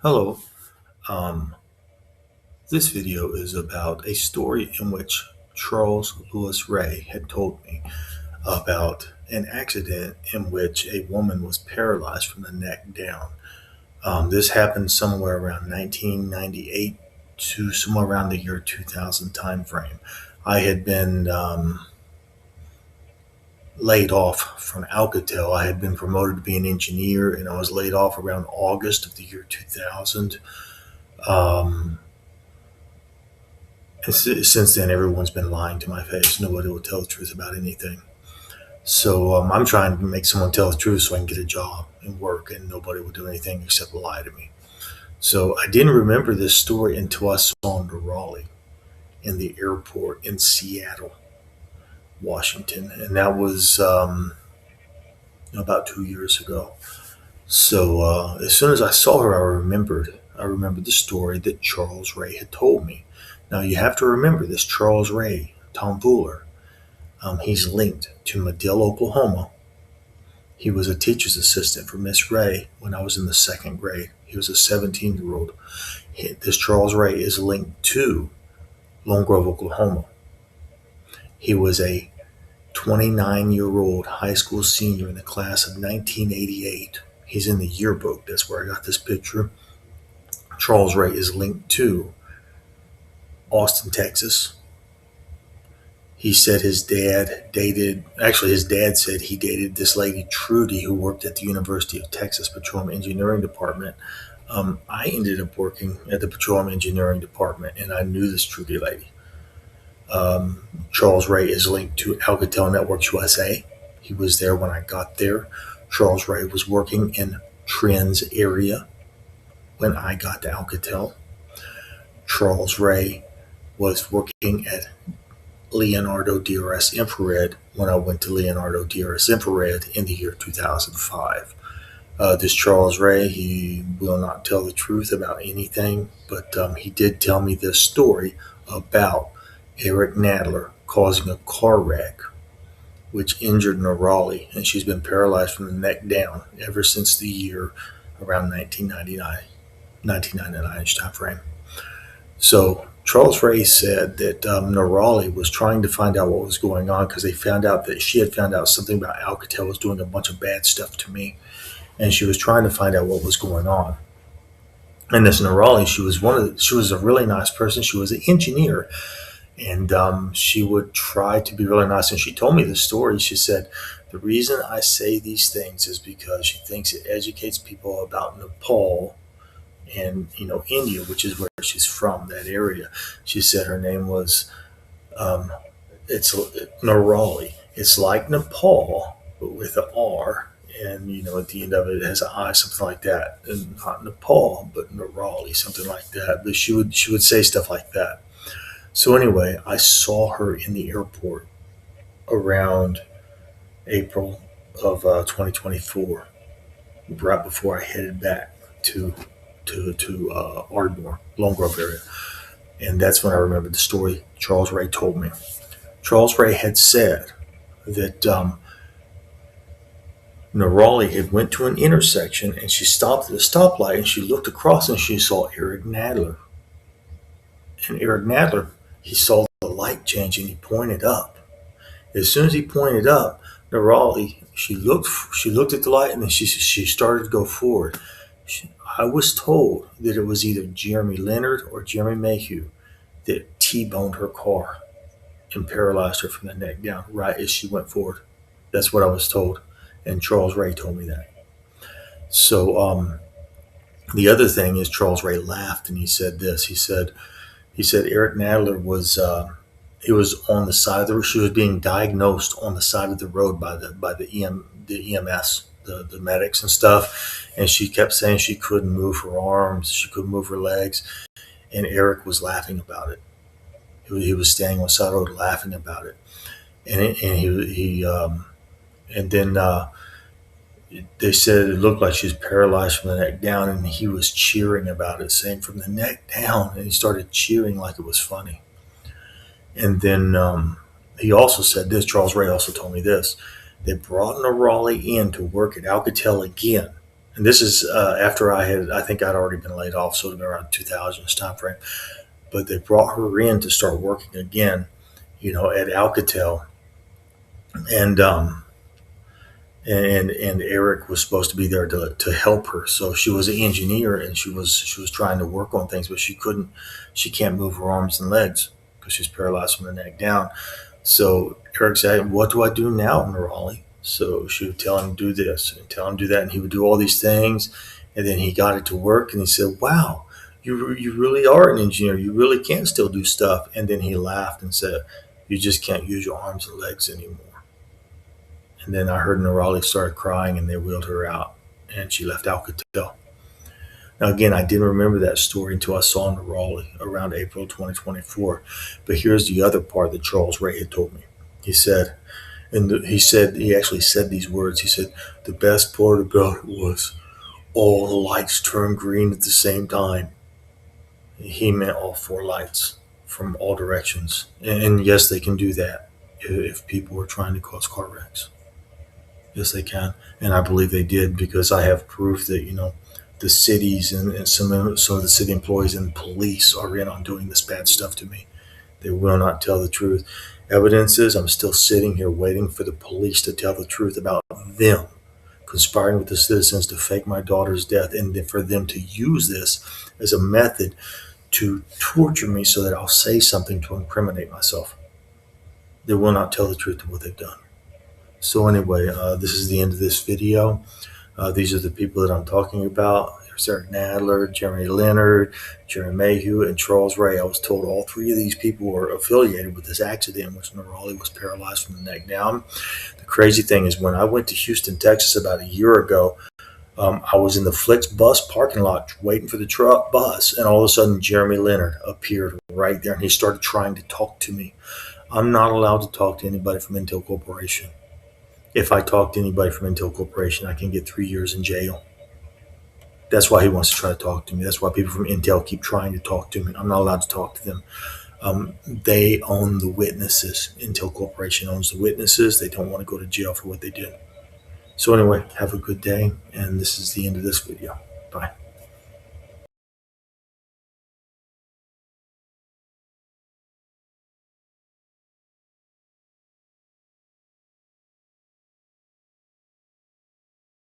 Hello. Um, this video is about a story in which Charles Lewis Ray had told me about an accident in which a woman was paralyzed from the neck down. This happened somewhere around 1998 to somewhere around the year 2000 time frame. I had been laid off from Alcatel. I had been promoted to be an engineer, and I was laid off around August of the year 2000. Um, Since then, everyone's been lying to my face. Nobody will tell the truth about anything. So I'm trying to make someone tell the truth so I can get a job and work, and nobody will do anything except lie to me. So I didn't remember this story until I saw Nerali in the airport in Seattle, Washington, and that was about 2 years ago. So as soon as I saw her, I remembered. I remembered the story that Charles Ray had told me. Now you have to remember this Charles Ray, tomfooler. He's linked to Madill, Oklahoma. He was a teacher's assistant for Miss Ray when I was in the second grade. He was a 17-year-old. This Charles Ray is linked to Lone Grove, Oklahoma. He was a 29-year-old high school senior in the class of 1988. He's in the yearbook. That's where I got this picture. Charles Ray is linked to Austin, Texas. He said his dad said he dated this lady, Trudy, who worked at the University of Texas Petroleum Engineering Department. I ended up working at the Petroleum Engineering Department, and I knew this Trudy lady. Charles Ray is linked to Alcatel Networks USA. He was there when I got there. Charles Ray was working in Trends area when I got to Alcatel. Charles Ray was working at Leonardo DRS Infrared when I went to Leonardo DRS Infrared in the year 2005. This Charles Ray, he will not tell the truth about anything, but he did tell me this story about Eric Nadler causing a car wreck which injured Nerali, and she's been paralyzed from the neck down ever since the year around 1999 time frame. So Charles Ray said that Nerali was trying to find out what was going on because they found out that she had found out something about Alcatel was doing a bunch of bad stuff to me, and she was trying to find out what was going on. And this Nerali, she was a really nice person. She was an engineer, and she would try to be really nice. And she told me this story. She said, "The reason I say these things is because she thinks it educates people about Nepal and India, which is where she's from, that area." She said her name was um, it's Nerali. It's like Nepal, but with an R, and at the end of it, it has an I, something like that. And not Nepal, but Nerali, something like that. But she would say stuff like that. So anyway, I saw her in the airport around April of 2024, right before I headed back to Ardmore, Lone Grove area. And that's when I remembered the story Charles Ray told me. Charles Ray had said that Nerali had went to an intersection and she stopped at a stoplight and she looked across and she saw Eric Nadler. And Eric Nadler, he saw the light change and he pointed up. As soon as he pointed up, Nerali, she looked at the light and then she started to go forward. I was told that it was either Jeremy Leonard or Jeremy Mayhew that T-boned her car and paralyzed her from the neck down right as she went forward. That's what I was told, and Charles Ray told me that. So the other thing is Charles Ray laughed and he said this. He said Eric Nadler was he was on the side of the road. She was being diagnosed on the side of the road by the EMS, the medics and stuff, and she kept saying she couldn't move her arms, she couldn't move her legs, and Eric was laughing about it. He was standing on the side of the road laughing about it, and and then they said it looked like she was paralyzed from the neck down, and he was cheering about it, saying from the neck down, and he started cheering like it was funny. And then he also said this. Charles Ray also told me this. They brought Nerali in to work at Alcatel again, And this is after I think I'd already been laid off, so it was around 2000s time frame. But they brought her in to start working again, at Alcatel, and and Eric was supposed to be there to help her. So she was an engineer, and she was trying to work on things, but she couldn't. She can't move her arms and legs because she's paralyzed from the neck down. So Eric said, "What do I do now, Nerali?" So she would tell him do this and tell him do that, and he would do all these things, and then he got it to work, and he said, "Wow, you really are an engineer. You really can still do stuff." And then he laughed and said, "You just can't use your arms and legs anymore." And then I heard Nerali started crying, and they wheeled her out, and she left Alcatel. Now, again, I didn't remember that story until I saw Nerali around April 2024. But here's the other part that Charles Ray had told me. He said, he actually said these words. He said, the best part about it was all the lights turned green at the same time. He meant all four lights from all directions. And yes, they can do that if people are trying to cause car wrecks. Yes, they can, and I believe they did because I have proof that the cities and some of the city employees and police are in on doing this bad stuff to me. They will not tell the truth. Evidence is I'm still sitting here waiting for the police to tell the truth about them conspiring with the citizens to fake my daughter's death, and then for them to use this as a method to torture me so that I'll say something to incriminate myself. They will not tell the truth of what they've done. So anyway, this is the end of this video. These are the people that I'm talking about. There's Eric Nadler, Jeremy Leonard, Jeremy Mayhew, and Charles Ray. I was told all three of these people were affiliated with this accident in which Nerali was paralyzed from the neck down. The crazy thing is when I went to Houston, Texas about a year ago, I was in the Flixbus parking lot waiting for the truck bus, and all of a sudden Jeremy Leonard appeared right there, and he started trying to talk to me. I'm not allowed to talk to anybody from Intel Corporation. If I talk to anybody from Intel Corporation, I can get 3 years in jail. That's why he wants to try to talk to me. That's why people from Intel keep trying to talk to me. I'm not allowed to talk to them. They own the witnesses. Intel Corporation owns the witnesses. They don't want to go to jail for what they did. So anyway, have a good day, and this is the end of this video.